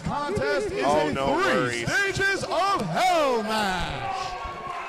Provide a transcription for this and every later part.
contest is a three stages of hell match.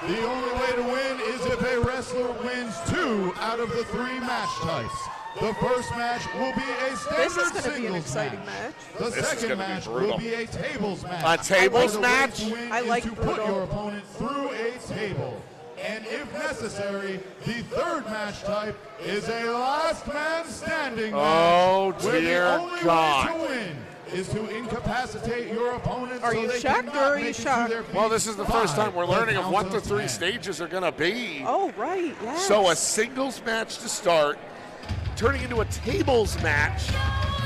The only way to win is if a wrestler wins 2 out of the 3 match types. The first match will be a standard singles match. The second match will be a tables match. A tables match? I like to put your opponent through a table. And if necessary, the third match type is a last man standing match. Oh, where dear the only God. way to win is to incapacitate your opponent. Are you shocked or are you shocked? Well, this is the first time we're learning of what the 3 stages are going to be. Oh, right, yes. So a singles match to start, turning into a tables match,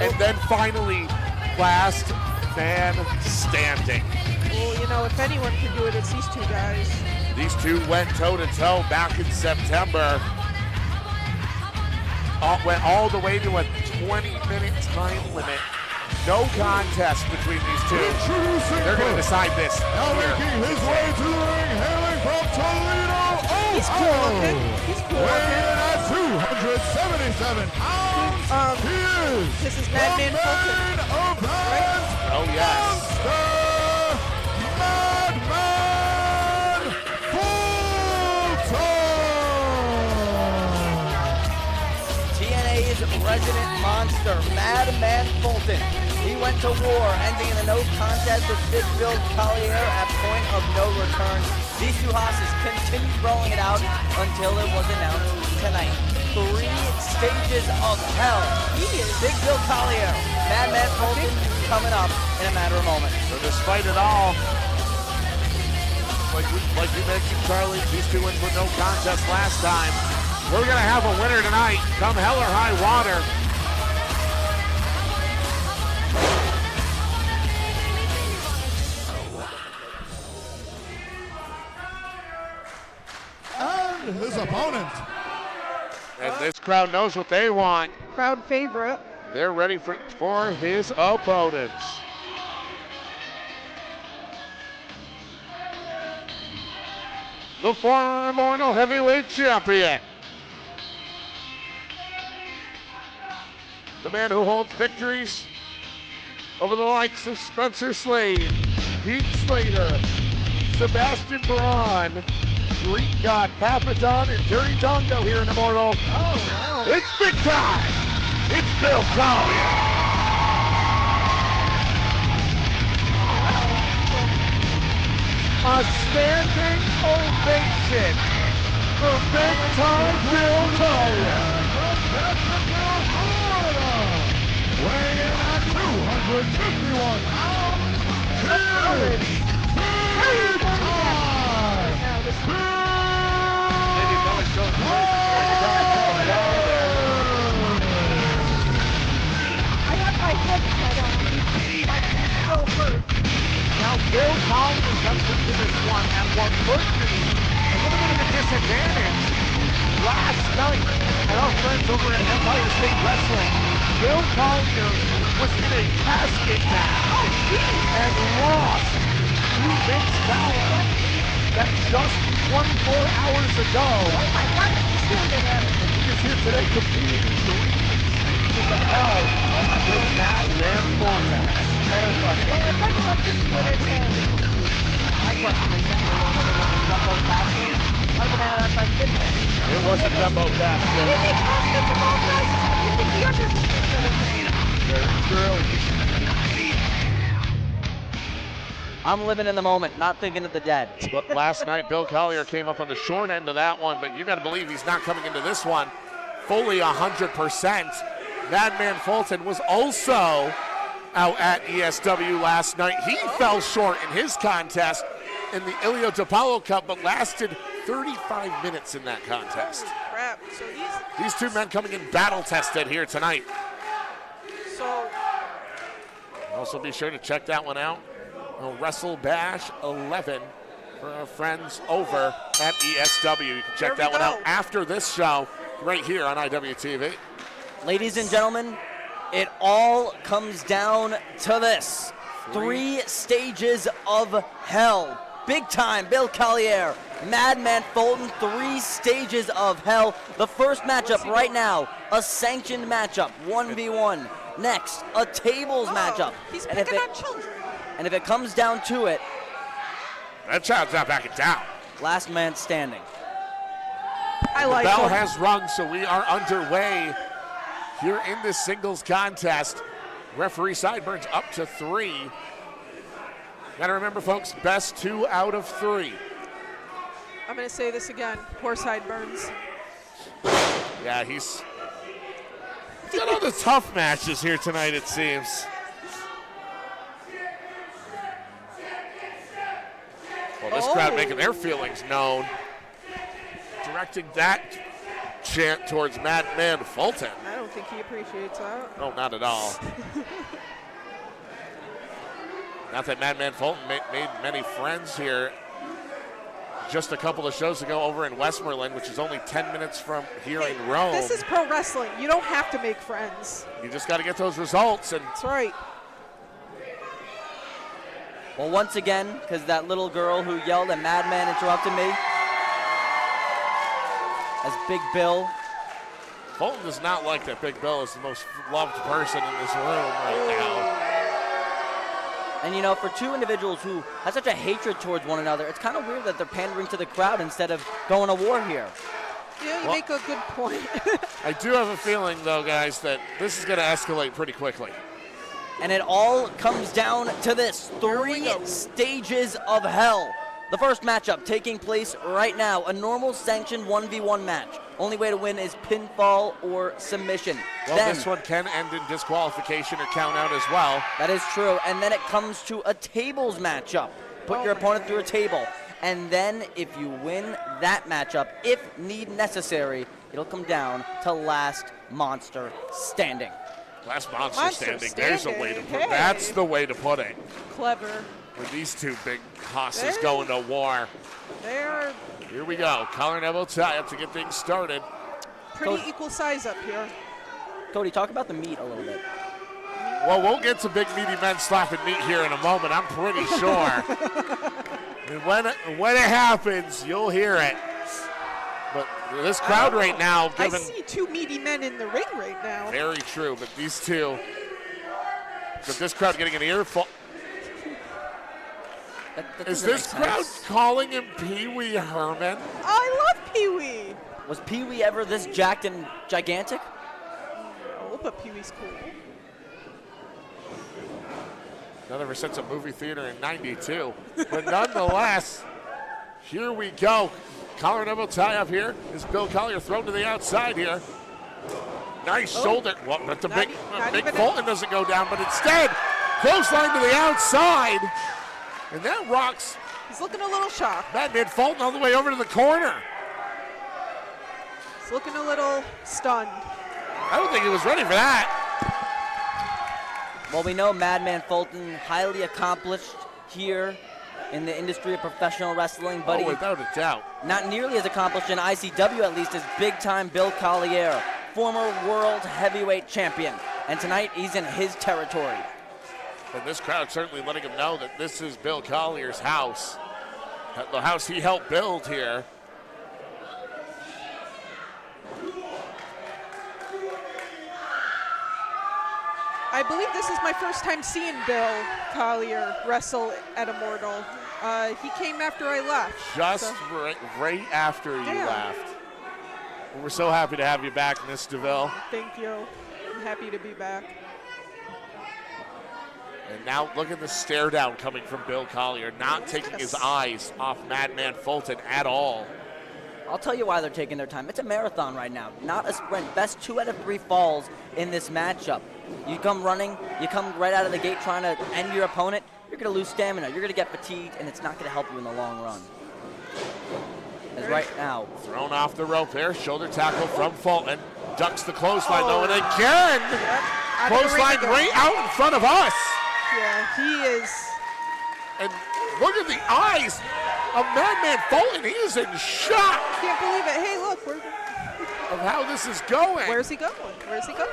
and then finally last man standing. Well, you know, if anyone can do it, it's these 2 guys. These 2 went toe-to-toe back in September. Went all the way to a 20-minute time limit. No contest between these 2. They're going to decide this. Now making his way to the ring, hailing from Toledo, Ohio. He's cool looking. He's cool weighing in at 277 pounds. This is Madman Fulton. Right? Oh, yes. Madman Fulton. TNA's resident monster, Madman Fulton. He went to war, ending in a no contest with Big Bill Collier at point of no return. These 2 hosses continued rolling it out until it was announced tonight. 3 stages of hell. Big Bill Collier, Madman Fulton coming up in a matter of moments. So despite it all, like you mentioned, Charlie, these 2 went for no contest last time. We're going to have a winner tonight, come hell or high water. And his opponent. And this crowd knows what they want. Crowd favorite. They're ready for his opponents. The former Immortal Heavyweight Champion. The man who holds victories over the likes of Spencer Slade, Pete Slater, Sebastian Braun, Greek God Papadon, and Dirty Tongo here in Immortal. Oh, wow. It's big time. It's Bill Collier. A standing ovation for big time Bill Collier. Weighing in at 251 pounds. Now Bill Collier comes into this one at what could be a little bit of a disadvantage. Last night at our friends over at Empire State Wrestling, Bill Collier was in a casket match and lost to Vince Balor that just 24 hours ago. Oh my God, he's here today. He is here today competing in 3 stages of hell with Madman Fulton. It was a jumbo basket. Very true. I'm living in the moment, not thinking of the dead. But last night, Bill Collier came up on the short end of that one, but you got to believe he's not coming into this one fully 100%. Madman Fulton was also out at ESW last night. He fell short in his contest in the Ilio DiPaolo Cup, but lasted 35 minutes in that contest. Crap. So These 2 men coming in battle-tested here tonight. So Also be sure to check that one out. Wrestle Bash 11 for our friends over at ESW. You can check that one out after this show right here on IWTV. Ladies and gentlemen, it all comes down to this. 3 stages of hell. Big time, Bill Collier, Madman Fulton, 3 stages of hell. The first matchup right now, a sanctioned matchup, 1v1. Next, a tables matchup. He's and picking on children. And if it comes down to it, that child's not backing down. last man standing. I The like bell it. has rung, so we are underway here in this singles contest. Referee sideburns up to 3. Got to remember, folks, best 2 out of 3. I'm going to say this again. Poor sideburns. Yeah, he's got all the tough matches here tonight, it seems. Well, this crowd making their feelings known. Directing that chant towards Madman Fulton. I don't think he appreciates that. No, not at all. Not that Madman Fulton made many friends here just a couple of shows ago over in Westmoreland, which is only 10 minutes from here in Rome. This is pro wrestling. You don't have to make friends. You just got to get those results. And That's right. Well, once again, because that little girl who yelled and Madman interrupted me, as Big Bill. Fulton does not like that Big Bill is the most loved person in this room right now. And you know, for two individuals who have such a hatred towards one another, it's kind of weird that they're pandering to the crowd instead of going to war here. Yeah, you make a good point. I do have a feeling, though, guys, that this is going to escalate pretty quickly. And it all comes down to this: 3 stages of hell. The first matchup taking place right now, a normal sanctioned 1v1 match. Only way to win is pinfall or submission. Well, then, this one can end in disqualification or count out as well. that is true. And then it comes to a tables matchup. Put your opponent through a table. And then if you win that matchup, if need necessary, it'll come down to last monster standing. Last monster Monster standing. There's a way to standing. put. That's the way to put it. Clever. With these two big hosses going to war. They're Here we go. Collar and elbow tie up to get things started. pretty equal size up here. Cody, talk about the meat a little bit. Well, we'll get to big meaty men slapping meat here in a moment, I'm pretty sure. And when it happens, you'll hear it. But this crowd right now, I given see 2 meaty men in the ring right now. very true, but these two, with this crowd getting an earful. That Is doesn't this make crowd sense. calling him Pee Wee Herman? I love Pee-wee. Was Pee Wee ever this jacked and gigantic? Oh, but Pee-wee's cool. Not ever since a movie theater in '92. But nonetheless, here we go. Collar and elbow tie up here. Is Bill Collier thrown to the outside here? Nice shoulder. Well, but the Not big even Fulton doesn't go down, but instead, clothesline to the outside. And that rocks He's looking a little shocked. Madman Fulton all the way over to the corner. He's looking a little stunned. I don't think he was ready for that. Well, we know Madman Fulton, highly accomplished here in the industry of professional wrestling, but Oh, without a doubt. not nearly as accomplished in ICW, at least, as big-time Bill Collier, former world heavyweight champion. And tonight, he's in his territory. And this crowd certainly letting him know that this is Bill Collier's house. The house he helped build here. I believe this is my first time seeing Bill Collier wrestle at Immortal. He came after I left. Just so- right after you Yeah. left. We're so happy to have you back, Miss DeVille. Thank you. I'm happy to be back. And now look at the stare down coming from Bill Collier, not taking his eyes off Madman Fulton at all. I'll tell you why they're taking their time. It's a marathon right now, not a sprint. Best 2 out of 3 falls in this matchup. You come running, you come right out of the gate trying to end your opponent, you're going to lose stamina. You're going to get fatigued, and it's not going to help you in the long run. As right now, Thrown off the rope there, shoulder tackle from Fulton. Ducks the clothesline though, and again, Out of the ring clothesline again. right out in front of us. Yeah, he is. And look at the eyes of Madman Fulton. He is in shock Can't believe it. Hey, look, of how this is going. where's he going? Where's he going?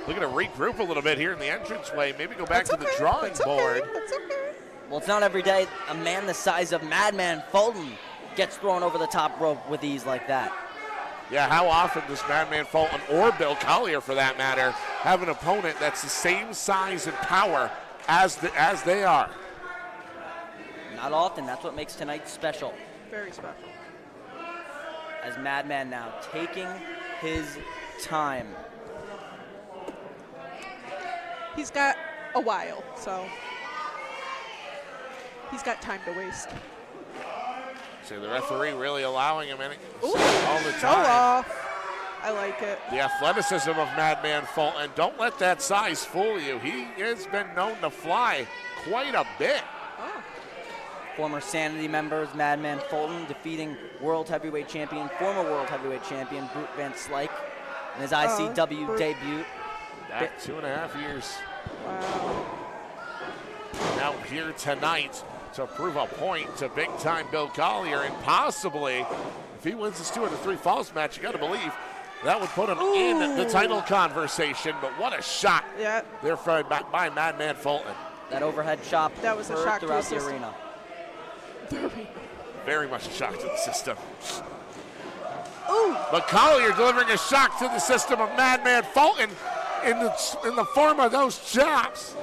Looking to regroup a little bit here in the entranceway. Maybe go back That's to the okay. drawing That's board. Okay. That's okay. well, it's not every day a man the size of Madman Fulton gets thrown over the top rope with ease like that. Yeah, how often does Madman Fulton, or Bill Collier for that matter, have an opponent that's the same size and power as they are? Not often. That's what makes tonight special. Very special. As Madman now taking his time. He's got a while, so he's got time to waste. So the referee really allowing him in it Ooh, all the show time. off. I like it. The athleticism of Madman Fulton. Don't let that size fool you. He has been known to fly quite a bit. Oh. Former Sanity members, Madman Fulton defeating World Heavyweight Champion, former World Heavyweight Champion, Brute Van Slyke in his ICW debut. Back 2.5 years. Wow. Now here tonight to prove a point to big-time Bill Collier, and possibly, if he wins this 2 out of 3 falls match, you got to believe that would put him in the title conversation. But what a shot there by Madman Fulton. That overhead chop That was a shock to throughout the the system. arena. Very much a shock to the system. Ooh. But Collier delivering a shock to the system of Madman Fulton in the form of those chops.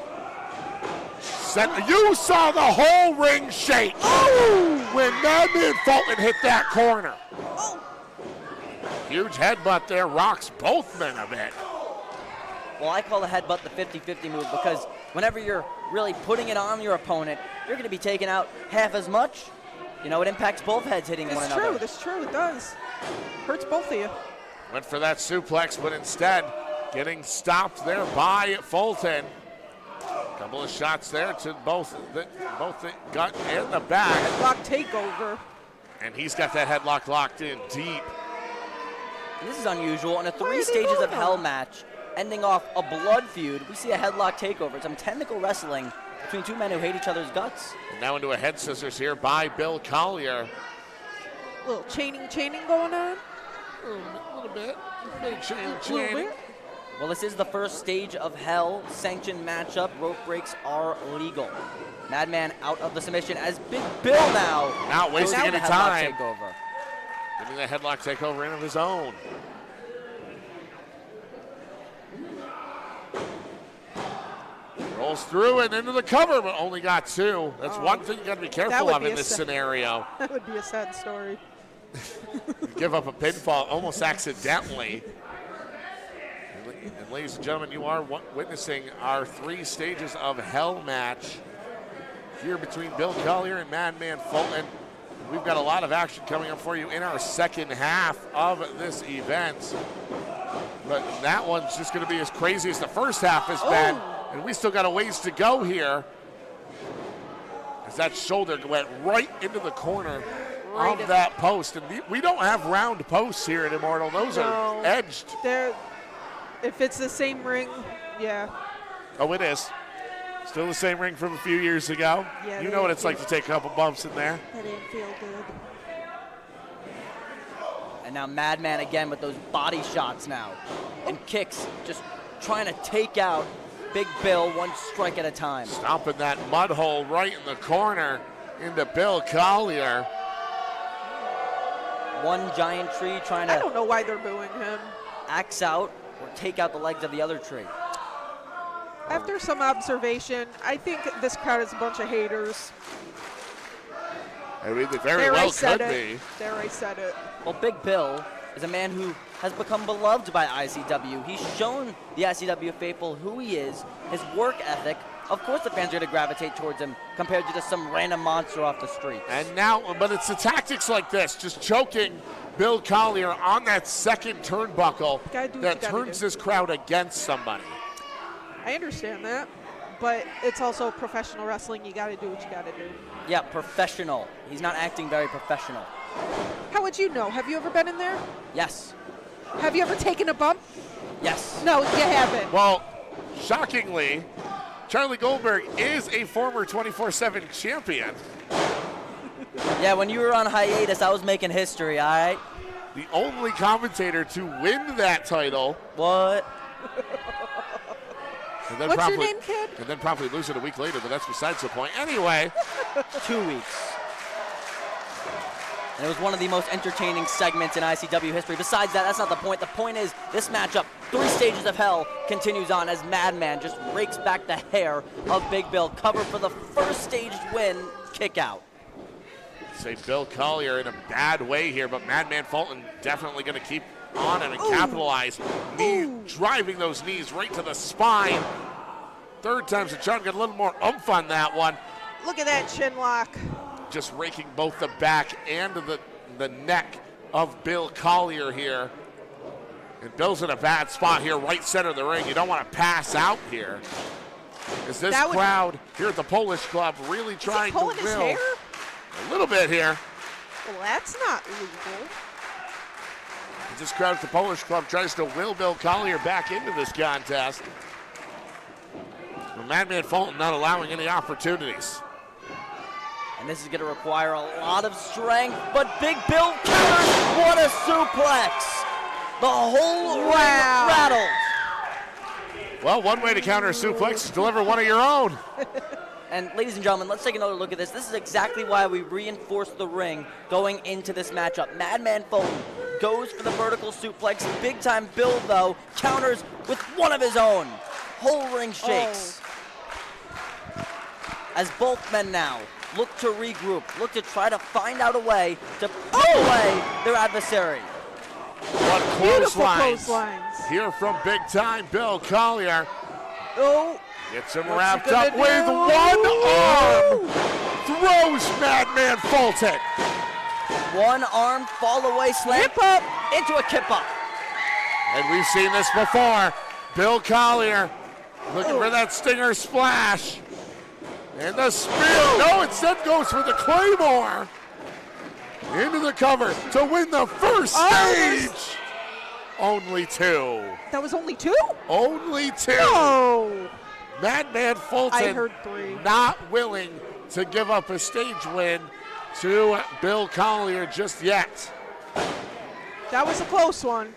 You saw the whole ring shake when Madman Fulton hit that corner. Huge headbutt there, rocks both men a bit. Well, I call the headbutt the 50-50 move because whenever you're really putting it on your opponent, you're going to be taking out half as much. You know, it impacts both heads hitting one another. That's true, it does. Hurts both of you. Went for that suplex, but instead getting stopped there by Fulton. Couple of shots there to both the gut and the back. Headlock takeover. And he's got that headlock locked in deep. And this is unusual. In a 3 stages of hell match, ending off a blood feud, we see a headlock takeover. Some technical wrestling between two men who hate each other's guts. And now into a head scissors here by Bill Collier. A little chaining going on. A little bit. Little bit. Well, this is the first stage of hell sanctioned matchup. Rope breaks are legal. Madman out of the submission as Big Bill now. Not wasting any time. Takeover. Getting the headlock takeover in of his own. Rolls through and into the cover, but only got 2. That's one thing you got to be careful of in this scenario. That would be a sad story. Give up a pinfall almost accidentally. And ladies and gentlemen, you are witnessing our 3 stages of hell match here between Bill Collier and Madman Fulton. We've got a lot of action coming up for you in our second half of this event. But that one's just going to be as crazy as the first half has been. And we still got a ways to go here. As that shoulder went right into the corner of that post. And we don't have round posts here at Immortal. Those are edged. If it's the same ring, yeah. Oh, it is. Still the same ring from a few years ago. Yeah, you know what it's like to take a couple bumps in there. That didn't feel good. And now Madman again with those body shots now. And kicks, just trying to take out Big Bill 1 strike at a time. Stomping that mud hole right in the corner into Bill Collier. One giant tree trying to I don't know why they're booing him. axe out or take out the legs of the other tree. After some observation, I think this crowd is a bunch of haters. I mean, they very well could be. There, I said it. Well, Big Bill is a man who has become beloved by ICW. He's shown the ICW faithful who he is, his work ethic. Of course the fans are going to gravitate towards him compared to just some random monster off the street. And now, but it's the tactics like this, just choking Bill Collier on that second turnbuckle that turns this crowd against somebody. I understand that, but it's also professional wrestling. You got to do what you got to do. Yeah, professional. He's not acting very professional. How would you know? Have you ever been in there? Yes. Have you ever taken a bump? Yes. No, you haven't. Well, shockingly, Charlie Goldberg is a former 24/7 champion. Yeah, when you were on hiatus, I was making history, all right? The only commentator to win that title. What? And then What's your name, kid? And then probably lose it a week later, but that's besides the point. Anyway. 2 weeks. And it was one of the most entertaining segments in ICW history. Besides that, that's not the point. The point is this matchup, 3 stages of hell, continues on as Madman just rakes back the hair of Big Bill. Covered for the first staged win kick out. Say Bill Collier in a bad way here, but Madman Fulton definitely going to keep on and capitalize. Driving those knees right to the spine. Third time's a charm. Got a little more oomph on that one. Look at that chin lock. Just raking both the back and the neck of Bill Collier here. And Bill's in a bad spot here, right center of the ring. You don't want to pass out here. Is this crowd here at the Polish Club really trying to pulling his hair? A little bit here. Well, that's not legal. This crowd at the Polish Club tries to will Bill Collier back into this contest. Well, Madman Fulton not allowing any opportunities. And this is going to require a lot of strength, but Big Bill counters. What a suplex! The whole ring rattled. Well, one way to counter a suplex is deliver one of your own. And ladies and gentlemen, let's take another look at this. This is exactly why we reinforced the ring going into this matchup. Madman Fulton goes for the vertical suplex. Big time Bill, though, counters with one of his own. Whole ring shakes. As both men now look to regroup, look to try to find out a way to put away their adversary. What clotheslines here from big time Bill Collier. Gets him wrapped up with one arm. Throws Madman Fulton. One arm fall away slam into a kip up. And we've seen this before. Bill Collier looking for that stinger splash. And the spear, no, instead goes for the Claymore. Into the cover to win the first stage. Only two. That was only two? Only two. No. Madman Fulton I heard three. Not willing to give up a stage win to Bill Collier just yet. That was a close one.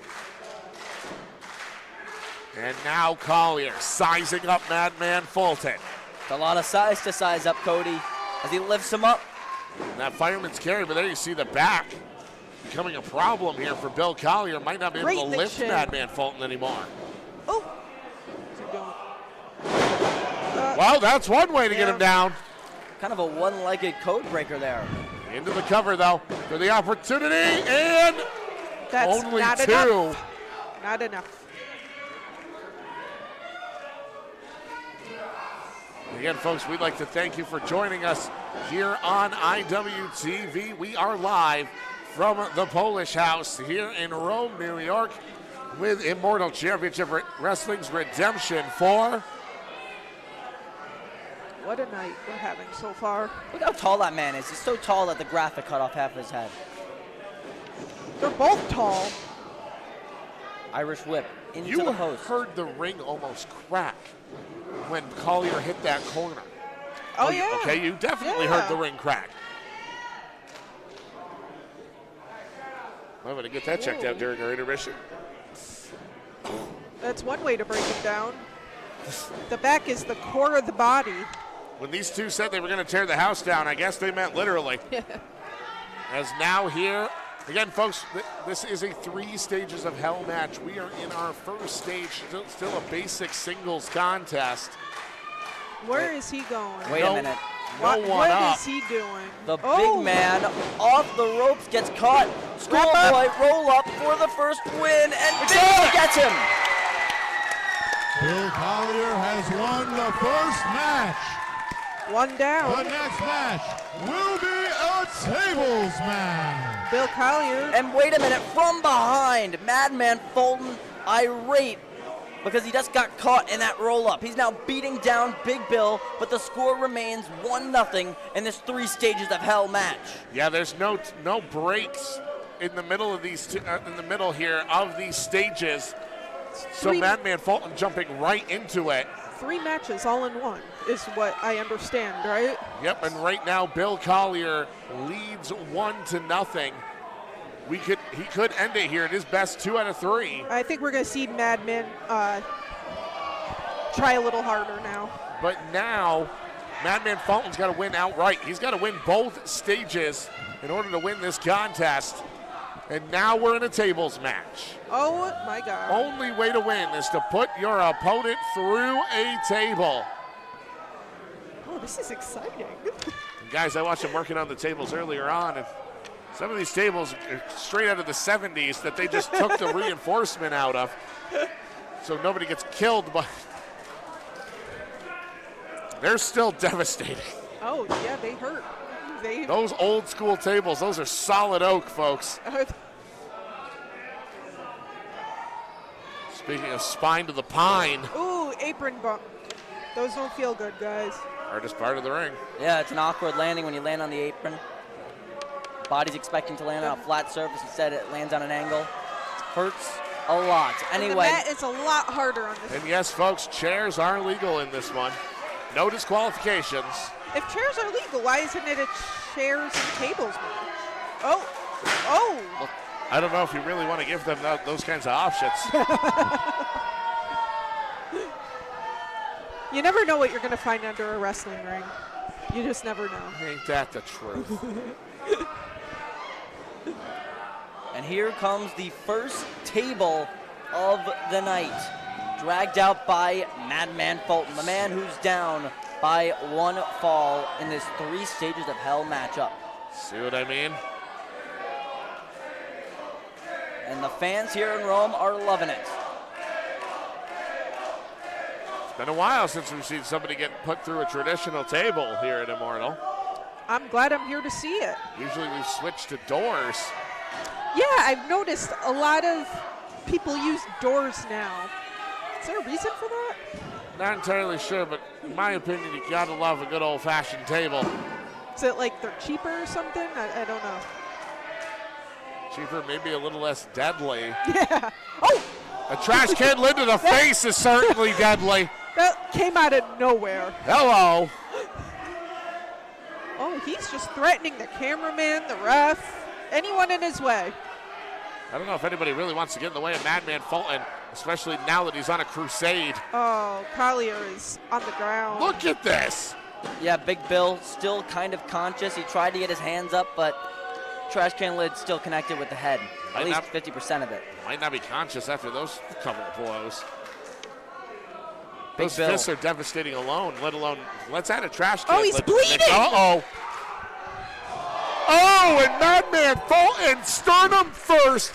And now Collier sizing up Madman Fulton. It's a lot of size to size up, Cody, as he lifts him up. And that fireman's carry, but there you see the back becoming a problem here for Bill Collier. Might not be able to lift Madman Fulton anymore. Oh. What's he doing? Well, that's one way to get him down. Kind of a one-legged code breaker there. Into the cover, though, for the opportunity, and that's only not two. Enough. Not enough. Again, folks, we'd like to thank you for joining us here on IWTV. We are live from the Polish House here in Rome, New York, with Immortal Championship Wrestling's redemption for... What a night we're having so far. Look how tall that man is. He's so tall that the graphic cut off half of his head. They're both tall. Irish whip into you the post. You heard the ring almost crack when Collier hit that corner. Oh, yeah. Okay, you definitely heard the ring crack. I'm going to get that checked out during our intermission. That's one way to break it down. The back is the core of the body. When these two said they were going to tear the house down, I guess they meant literally. As now here, again, folks, this is a 3 stages of hell match. We are in our first stage, still a basic singles contest. Where is he going? Wait a minute. What is he doing? The big man off the ropes gets caught. Schoolboy roll up for the first win, and Bill gets him. Bill Collier has won the first match. One down. The next match will be a tables match. Bill Collier. And wait a minute, from behind, Madman Fulton, irate, because he just got caught in that roll-up. He's now beating down Big Bill, but the score remains 1-0 in this 3 stages of hell match. Yeah, there's no breaks in the middle of these in the middle here of these stages. So Madman Fulton jumping right into it. 3 matches all in one is what I understand, right? Yep, and right now Bill Collier leads 1-0. He could end it here. It is best 2 out of 3. I think we're going to see Madman try a little harder now. But now, Madman Fulton's got to win outright. He's got to win both stages in order to win this contest. And now we're in a tables match. Oh, my God. Only way to win is to put your opponent through a table. Oh, This is exciting. And guys, I watched them working on the tables earlier on, and some of these tables are straight out of the 70s that they just took the reinforcement out of, so nobody gets killed. But they're still devastating. Oh, yeah, they hurt. Those old school tables, those are solid oak, folks. Speaking of spine to the pine. Ooh, apron bump. Those don't feel good, guys. Hardest part of the ring. Yeah, it's an awkward landing when you land on the apron. Body's expecting to land on a flat surface. Instead, it lands on an angle. Hurts a lot. Anyway. And the mat is a lot harder on this. And yes, folks, chairs are legal in this one. No disqualifications. If chairs are legal, why isn't it a chairs and tables match? Oh. Well, I don't know if you really want to give them those kinds of options. You never know what you're going to find under a wrestling ring. You just never know. Ain't that the truth? And here comes the first table of the night. Dragged out by Madman Fulton, the man who's down by one fall in this 3 stages of hell matchup. See what I mean? And the fans here in Rome are loving it. It's been a while since we've seen somebody get put through a traditional table here at Immortal. I'm glad I'm here to see it. Usually we've switched to doors. Yeah, I've noticed a lot of people use doors now. Is there a reason for that? Not entirely sure, but in my opinion, you gotta love a good old-fashioned table. Is it like they're cheaper or something? I don't know. Cheaper, maybe a little less deadly. Yeah. Oh! A trash can lid to the face is certainly deadly. That came out of nowhere. Hello. Oh, he's just threatening the cameraman, the ref, anyone in his way. I don't know if anybody really wants to get in the way of Madman Fulton, especially now that he's on a crusade. Oh, Collier is on the ground. Look at this. Yeah, Big Bill still kind of conscious. He tried to get his hands up, but trash can lid still connected with the head. At least 50% of it. Might not be conscious after those couple of blows. Big Those Bill. fists are devastating alone, let alone, let's add a trash can. Oh, he's bleeding. Uh-oh. Oh, and Madman Fulton, sternum first,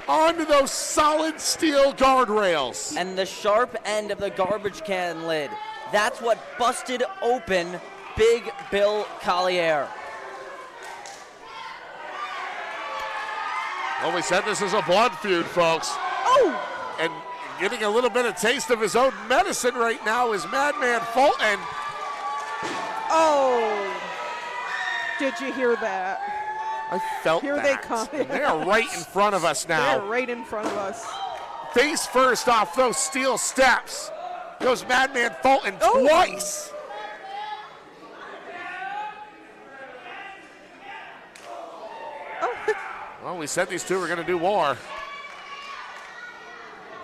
onto those solid steel guardrails. And the sharp end of the garbage can lid. That's what busted open Big Bill Collier. Well, we said this is a blood feud, folks. Oh! And getting a little bit of taste of his own medicine right now is Madman Fulton. Oh! Did you hear that? I felt Here that. they come. And they are right in front of us now. They're right in front of us. Face first off those steel steps goes Madman Fulton Oh. twice. Oh, Well, we said these two were going to do war.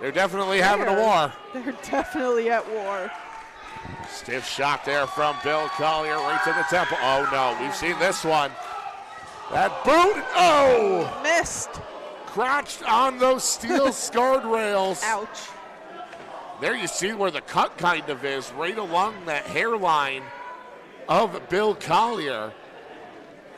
They're definitely having a war. They're definitely at war. Stiff shot there from Bill Collier right to the temple. Oh, no, we've seen this one. That boot, oh! Missed. Crouched on those steel scarred rails. Ouch. There you see where the cut kind of is, right along that hairline of Bill Collier.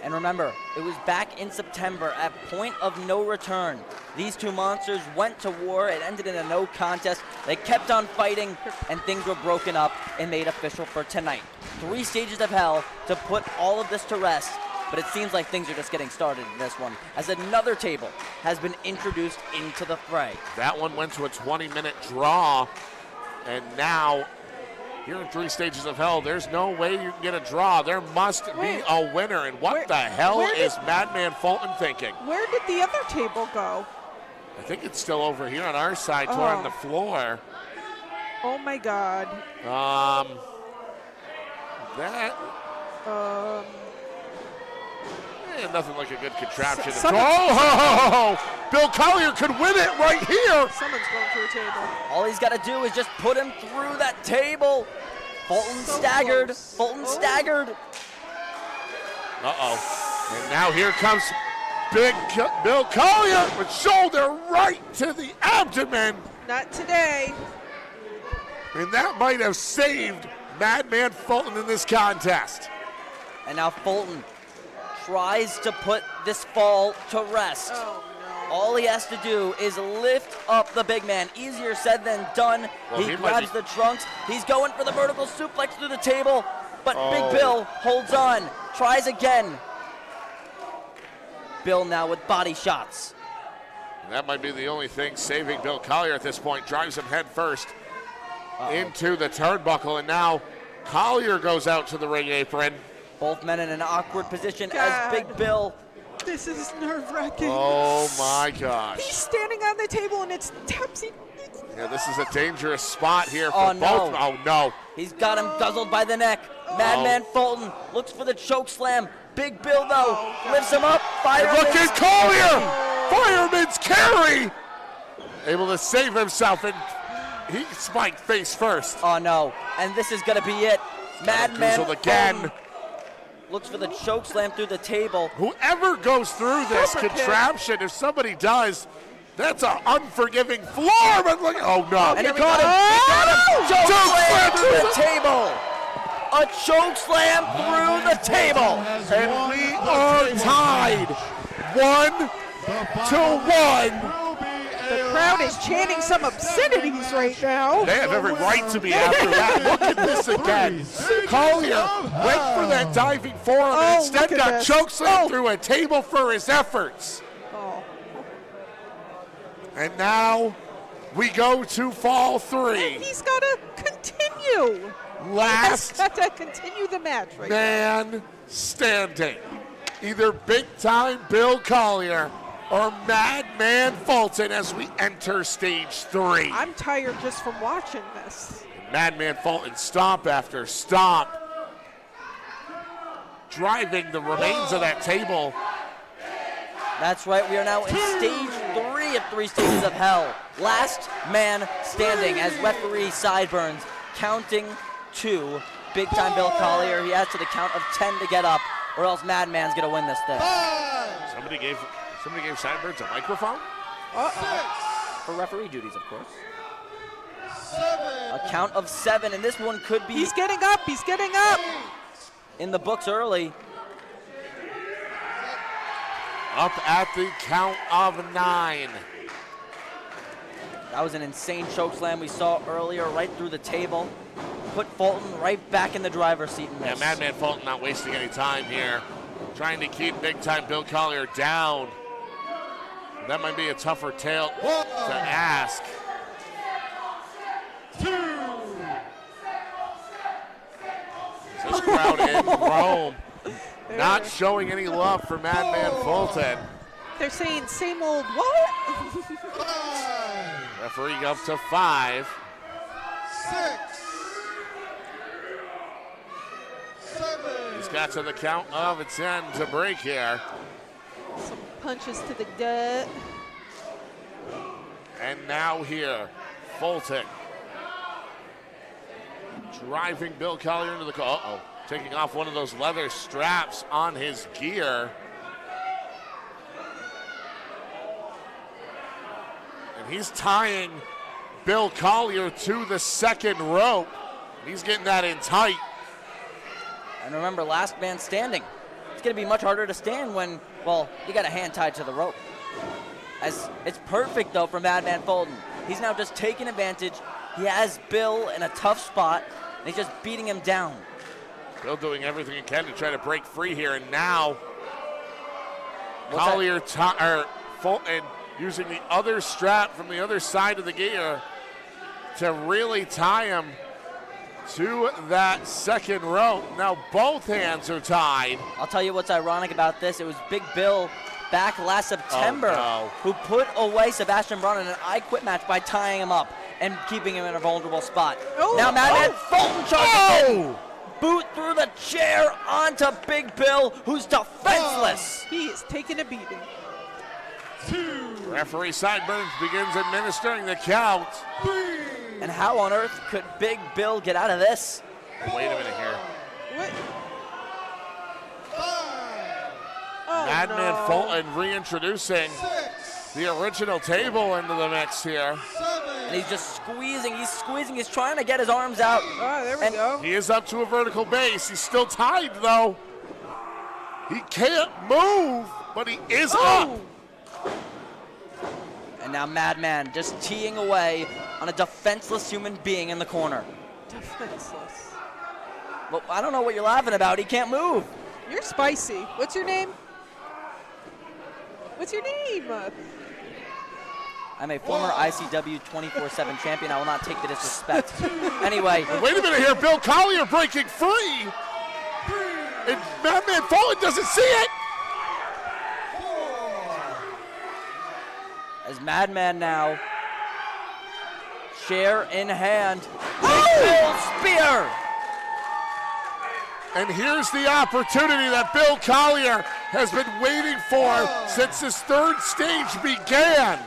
And remember, it was back in September at point of no return. These two monsters went to war. It ended in a no contest. They kept on fighting, and things were broken up and made official for tonight. 3 stages of hell to put all of this to rest, but it seems like things are just getting started in this one, as another table has been introduced into the fray. That one went to a 20-minute draw, and now here in 3 stages of hell, there's no way you can get a draw. There must be a winner, and what the hell is Madman Fulton thinking? Where did the other table go? I think it's still over here on our side, toward on the floor. Oh my God. Nothing like a good contraption. Someone's- Bill Collier could win it right here. Someone's going through a table. All he's got to do is just put him through that table. Fulton So staggered. close. Fulton Oh. staggered. Uh-oh. And now here comes Bill Collier with shoulder right to the abdomen. Not today. And that might have saved Madman Fulton in this contest. And now Fulton tries to put this fall to rest. Oh, no. All he has to do is lift up the big man. Easier said than done. Well, he grabs the trunks. He's going for the vertical suplex through the table, but Big Bill holds on, tries again. Bill now with body shots. That might be the only thing saving Bill Collier at this point. Drives him head first into the turnbuckle, and now Collier goes out to the ring apron. Both men in an awkward position God. as Big Bill. This is nerve-wracking. Oh my He's gosh. standing on the table and it's topsy. Yeah, this is a dangerous spot here for Oh, no. both. Oh no. He's got him guzzled by the neck. Madman Fulton looks for the choke slam. Big Bill, though, lifts him up. Look Fireman's at Collier! Fireman's carry! Able to save himself, and he spiked face first. Oh, no. And this is going to be it. Madman Goozled again. Fulton looks for the choke slam through the table. Whoever goes through this Super kick. contraption, if somebody does, that's an unforgiving floor. But look, oh no. And he caught him. Choke Choke slam slam through the table. A choke slam through the table. And we are tied 1-1. The crowd is chanting some obscenities right now. They have every right to be after that. Look at this again. Collier went for that diving forearm and instead look at got this. chokeslammed through a table for his efforts. Oh. And now we go to fall 3. He's got to continue. Last He's got to continue the match right now. man standing. Either big time Bill Collier or Madman Fulton as we enter stage 3. I'm tired just from watching this. Madman Fulton stomp after stomp, driving the remains of that table. That's right, we are now in stage 3 of 3 stages of hell. Last man standing as referee Sideburns counting to big time Bill Collier. He has to the count of 10 to get up, or else Madman's gonna win this thing. Somebody gave Sideburns a microphone? For referee duties, of course. A count of 7, and this one could be He's getting up. He's getting up. in the books early. Up at the count of 9. That was an insane choke slam we saw earlier, right through the table. Put Fulton right back in the driver's seat in Yeah, this. Madman Fulton not wasting any time here, trying to keep big time Bill Collier down. That might be a tougher tale to ask. 2. This crowd in Rome not showing any love for Madman Fulton. They're saying same old what? 5. Referee up to 5. 6. 7. He's got to the count of 10 to break here. Some punches to the gut. And now here, Fulton driving Bill Collier into the car. Uh-oh, taking off one of those leather straps on his gear. And he's tying Bill Collier to the second rope. He's getting that in tight. And remember, last man standing. It's going to be much harder to stand when, well, you got a hand tied to the rope. As it's perfect, though, for Madman Fulton. He's now just taking advantage. He has Bill in a tough spot, and he's just beating him down. Bill doing everything he can to try to break free here, and now What's that? Collier Fulton using the other strap from the other side of the gear to really tie him to that second rope. Now both hands are tied. I'll tell you what's ironic about this. It was Big Bill back last September who put away Sebastian Braun in an I Quit match by tying him up and keeping him in a vulnerable spot. Oh, Now Madman Fulton charges in. Oh! Boot through the chair onto Big Bill, who's defenseless. He is taking a beating. 2. Referee Sideburns begins administering the count. 3. And how on earth could Big Bill get out of this? Wait a minute here. What? 5. Oh, Madman no. Fulton reintroducing 6. the original table into the mix here. 7. And he's just squeezing, he's trying to get his arms out. Oh, there we go. He is up to a vertical base. He's still tied, though. He can't move, but he is up. And now Madman just teeing away on a defenseless human being in the corner. Defenseless. Well, I don't know what you're laughing about. He can't move. You're spicy. What's your name? What's your name? I'm a former ICW 24/7 champion. I will not take the disrespect. Anyway. Wait a minute here. Bill Collier breaking free. And Madman Fulton doesn't see it. As Madman now, chair in hand. Bill spear. And here's the opportunity that Bill Collier has been waiting for since his third stage began.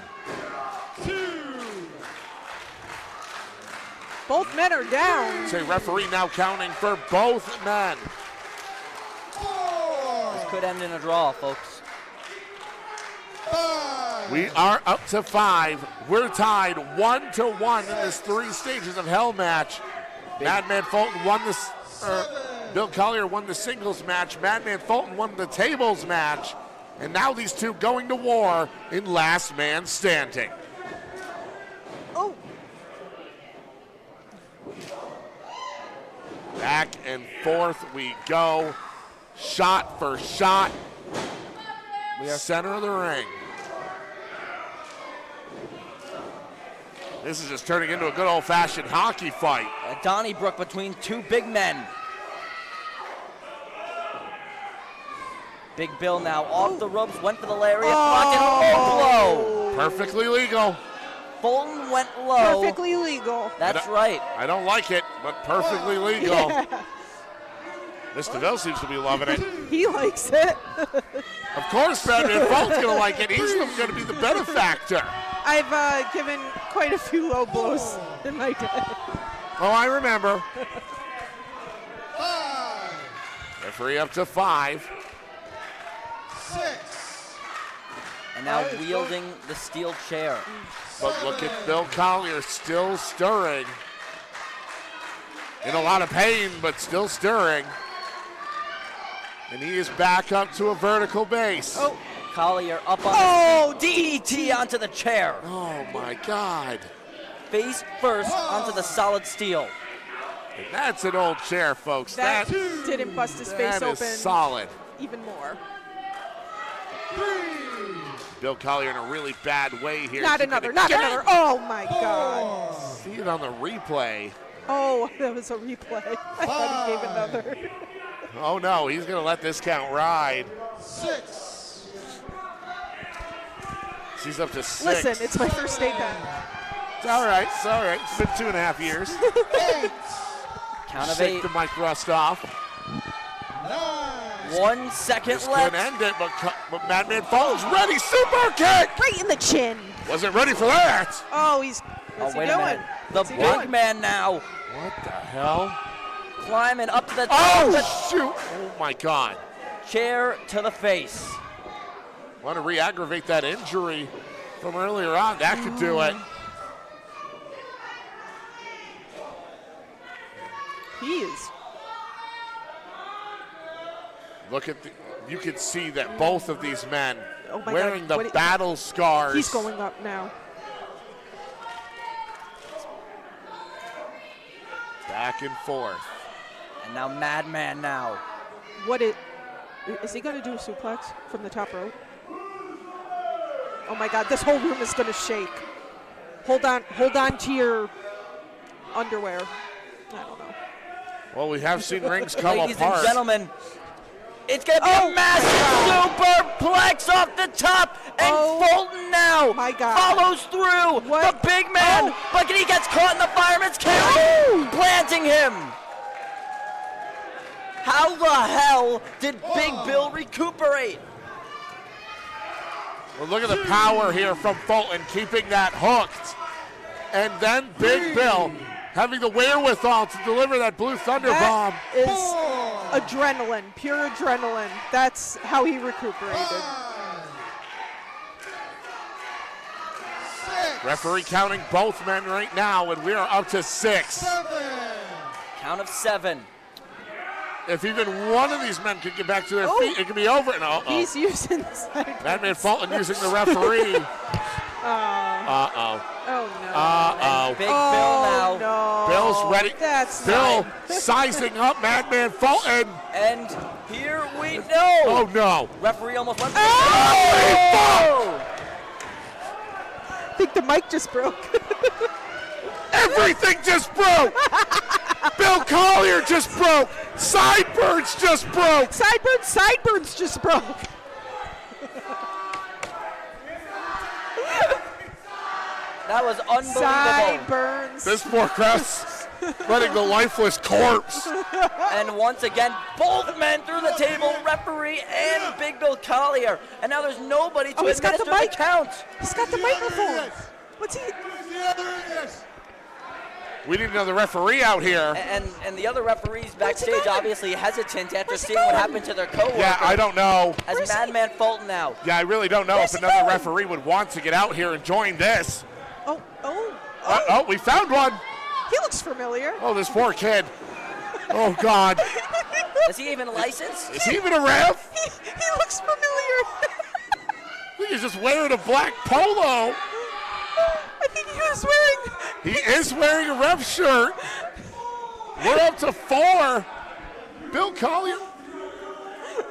Both men are down. Say referee now counting for both men. This could end in a draw, folks. We are up to 5. We're tied 1-1 in this 3 stages of hell match. Madman Fulton won this. Bill Collier won the singles match. Madman Fulton won the tables match. And now these two going to war in last man standing. Oh. Back and forth we go. Shot for shot. We are center of the ring. This is just turning into a good old-fashioned hockey fight. Donnybrook between two big men. Big Bill now off the ropes, went for the lariat, blocked it, low blow. Perfectly legal. Fulton went low. Perfectly legal. That's right. I don't like it, but perfectly legal. Mr. DeVille seems to be loving it. He likes it. Of course, Madman Fulton's going to like it. He's going to be the benefactor. I've given quite a few low blows in my day. Oh, I remember. Referee up to 5. 6. And now wielding the steel chair. But look at Bill Collier still stirring. In a lot of pain, but still stirring. And he is back up to a vertical base. Oh, Collier up on the DDT onto the chair. Oh my God. Face first onto the solid steel. And that's an old chair, folks. That didn't bust his face that open. Is solid. Even more. Bill Collier in a really bad way here. Not another. Oh my God. See it on the replay. Oh, that was a replay. I thought he gave another. Oh no, he's going to let this count ride. 6. She's up to 6. Listen, it's my first day back. It's all right. It's all right. It's been 2.5 years. 8. Count of Shake 8. the mic rust off. 9. 1 second This left. could end it, but Madman Fulton's ready. Super kick. Right in the chin. Wasn't ready for that. Oh, he's. What's Oh, wait he a doing? minute. The What's he big doing? man now What the hell? climbing up to the top of the Shoot. Oh my God. chair to the face. Want to re-aggravate that injury from earlier on. That could do it. He is. Look at you can see that both of these men Oh my wearing God. the battle scars. He's going up now. Back and forth. And now Madman now. Is he going to do a suplex from the top rope? Oh my God, this whole room is going to shake. Hold on to your underwear. I don't know. Well, we have seen rings come Ladies apart. and gentlemen, it's going to be a massive superplex off the top. And Fulton now my God. follows through. What? The big man, but he gets caught in the fireman's carry, planting him. How the hell did Big Bill recuperate? Well, look at the power here from Fulton, keeping that hooked. And then Big Bill having the wherewithal to deliver that Blue Thunder bomb. That is adrenaline, pure adrenaline. That's how he recuperated. 6. Referee counting both men right now, and we are up to 6. Count of 7. If even one of these men could get back to their feet, it could be over. And He's using the side. Madman Fulton using the referee. Oh, no. And Big Bill now. No. Bill's ready. That's Bill not- sizing up Madman Fulton. And here we go. Oh, no. Referee almost went. Oh! I think the mic just broke. Everything just broke. Bill Collier just broke. Sideburns just broke. Sideburns just broke. That was unbelievable. Sideburns. This poor crowd's letting the lifeless corpse. And once again, both men through the table, referee and Big Bill Collier. And now there's nobody to he's got the administer the mic. count. He's got the microphone. What's he? We need another referee out here. And the other referees backstage going? obviously hesitant after Where's he seeing what going? happened to their coworker. Yeah, I don't know. As Where's he? Madman Fulton now. Yeah, I really don't know Where's if he another going? referee would want to get out here and join this. Oh. We found one. He looks familiar. Oh, this poor kid. Oh, God. Is he even licensed? Is he even a ref? He looks familiar. I think he's just wearing a black polo. I think he was wearing. He is wearing a ref shirt. We're up to 4. Bill Collier.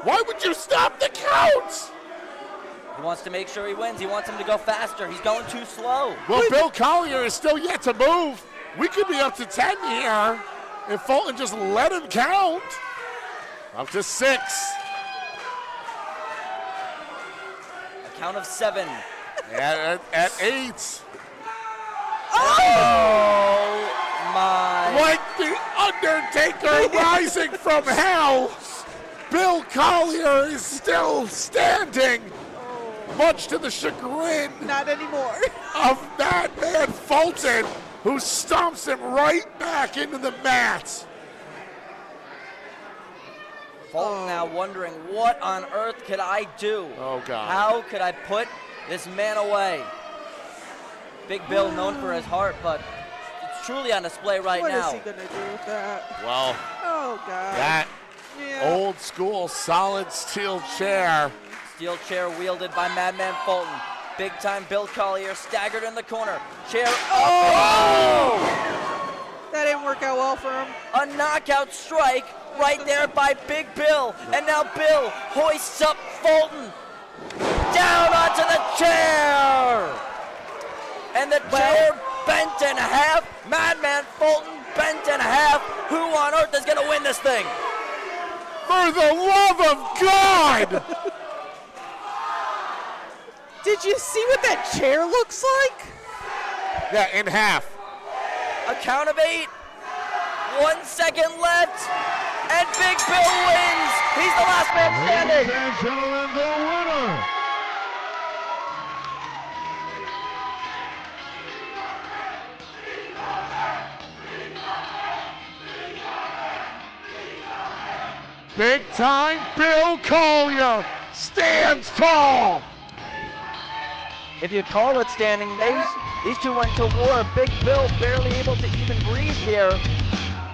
Why would you stop the count? He wants to make sure he wins. He wants him to go faster. He's going too slow. Well, Bill Collier is still yet to move. We could be up to 10 here if Fulton just let him count. Up to 6. A count of 7. At 8. Oh my. Like the Undertaker rising from hell, Bill Collier is still standing, much to the chagrin Not anymore. of Madman Fulton, who stomps him right back into the mat. Fulton now wondering, what on earth could I do? Oh, God. How could I put this man away? Big Bill known for his heart, but it's truly on display right What now. is he gonna do with that? Well, Oh God. that Yeah. old school solid steel chair. Steel chair wielded by Madman Fulton. Big time Bill Collier staggered in the corner. Chair Oh! That didn't work out well for him. a knockout strike right there by Big Bill. And now Bill hoists up Fulton down onto the chair. And the chair bent in half. Madman Fulton bent in half. Who on earth is going to win this thing? For the love of God! Did you see what that chair looks like? Yeah, in half. A count of 8. 1 second left. And Big Bill wins. He's the last man standing. Ladies and gentlemen, the winner. Big time Bill Collier stands tall. If you call it standing, these two went to war. Big Bill barely able to even breathe here.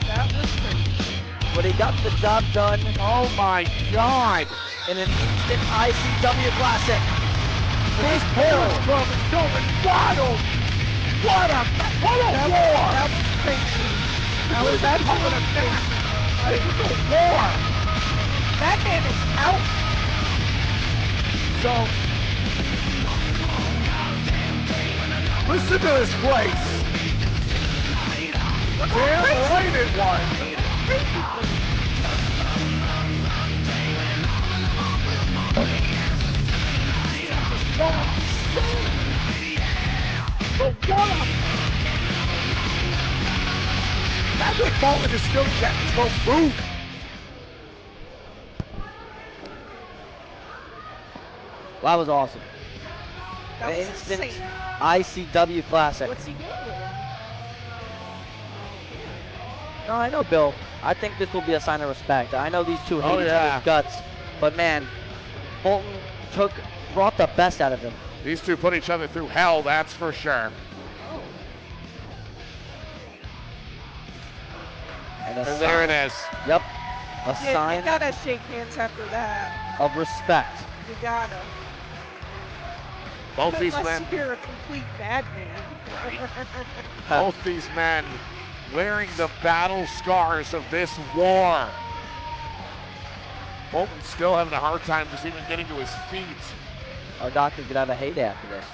That was crazy. But he got the job done Oh my God. in an instant ICW Classic. This Polish club is going wild. What a war. That was crazy. That was that of a match. This is a war. That man is out. So, listen to this place. Damn right it was. But what a... Madman Fulton is still getting to move. That was awesome. That An was instant insane. ICW Classic. What's he doing? No, I know, Bill. I think this will be a sign of respect. I know these two hate Oh, each yeah. other's guts, but man, Fulton brought the best out of him. These two put each other through hell, that's for sure. And, a And there it is. Yep. A You sign gotta shake hands after that. of respect. You gotta. Both these Unless men, you're a complete madman. both these men wearing the battle scars of this war. Fulton still having a hard time just even getting to his feet. Our doctor could have a hate after this.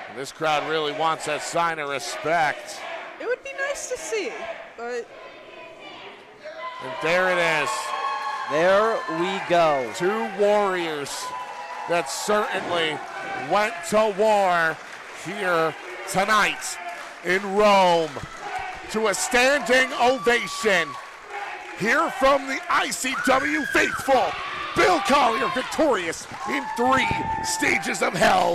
And this crowd really wants that sign of respect. It would be nice to see, but And there it is. There we go. Two warriors that certainly went to war here tonight in Rome to a standing ovation. Here from the ICW faithful, Bill Collier victorious in 3 stages of hell.